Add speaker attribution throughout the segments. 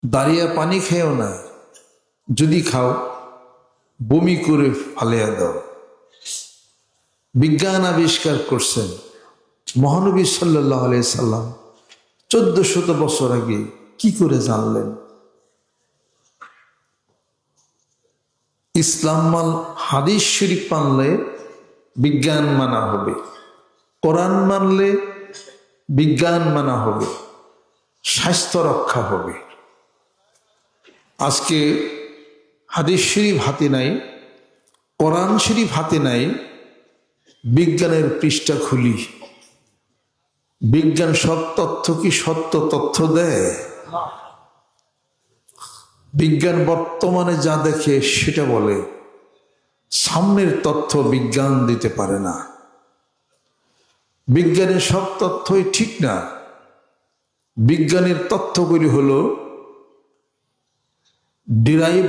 Speaker 1: দাঁড়িয়ে পানি খেও না, যদি খাও বমি করে ফালিয়া দাও। বিজ্ঞান আবিষ্কার করছেন মহানবী সাল্লাল্লাহু আলাইহি সাল্লাম 1400 বছর আগে কি করে জানলেন? ইসলাম মাল হাদিস শরীফ মানলে বিজ্ঞান মানা হবে, কোরআন মানলে বিজ্ঞান মানা হবে, স্বাস্থ্য রক্ষা হবে। আজকে হাদিস শরীফ হাতে নাই, কোরআন শরীফ হাতে নাই, বিজ্ঞানের পৃষ্ঠা খুলি, বিজ্ঞান সব তথ্য কি সত্য তথ্য দেয়? বিজ্ঞান বর্তমানে যা দেখে সেটা বলে, সামনের তথ্য বিজ্ঞান দিতে পারে না। বিজ্ঞানের সব তথ্যই ঠিক না। বিজ্ঞানের তথ্যগুলি হলো derive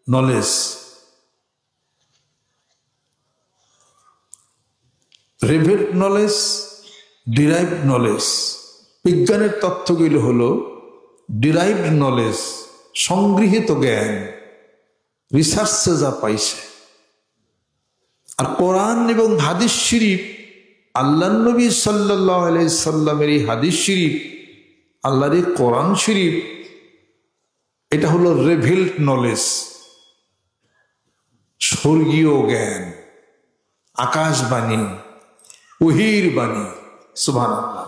Speaker 1: knowledge, revealed knowledge, derive knowledge. বিজ্ঞানের তথ্যগুলি হলো ডিরাইভড নলেজ, সংগৃহীত জ্ঞান, রিসার্চে যা পাইছে। আর কোরআন এবং হাদিস শরীফ, আল্লাহর নবী সাল্লাল্লাহু আলাইহি সাল্লামের এই হাদিস শরীফ, আল্লাহর এই কোরআন শরীফ, এটা হলো রিভিলড নলেজ, স্বর্গীয় জ্ঞান, আকাশবাণী, ওহীর বাণী। সুবহানাল্লাহ।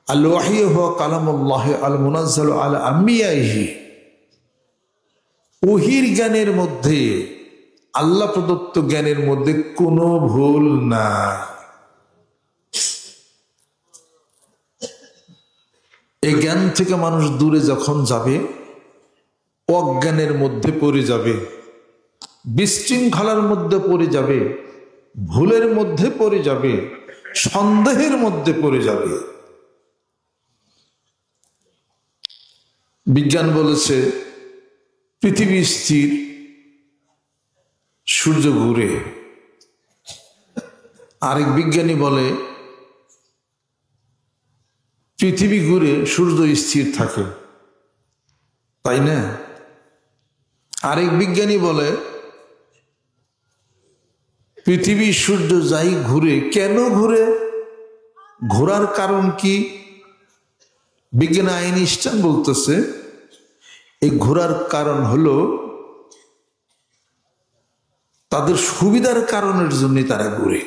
Speaker 1: আল ওয়াহী হুয়া কালামুল্লাহ আল মুনাজ্জালু আলা আম্বিয়াইহি। ওহীর জ্ঞানের মধ্যে, আল্লাহ প্রদত্ত জ্ঞানের মধ্যে কোনো ভুল নাই। এই জ্ঞান থেকে মানুষ দূরে যখন যাবে, অজ্ঞানের মধ্যে পড়ে যাবে, বিশৃঙ্খলার মধ্যে পড়ে যাবে, ভুলের মধ্যে পড়ে যাবে, সন্দেহের মধ্যে পড়ে যাবে। বিজ্ঞান বলেছে পৃথিবী স্থির, সূর্য ঘুরে। আরেক বিজ্ঞানী বলে পৃথিবী ঘুরে, সূর্য স্থির থাকে, তাই না? আরেক বিজ্ঞানী বলে পৃথিবী সূর্য যাই ঘুরে, কেন ঘুরে, ঘোরার কারণ কি? বিজ্ঞানী আইনস্টাইন বলতেছে এই ঘোরার কারণ হলো তাদের সুবিধার কারণের জন্য তারা ঘুরে।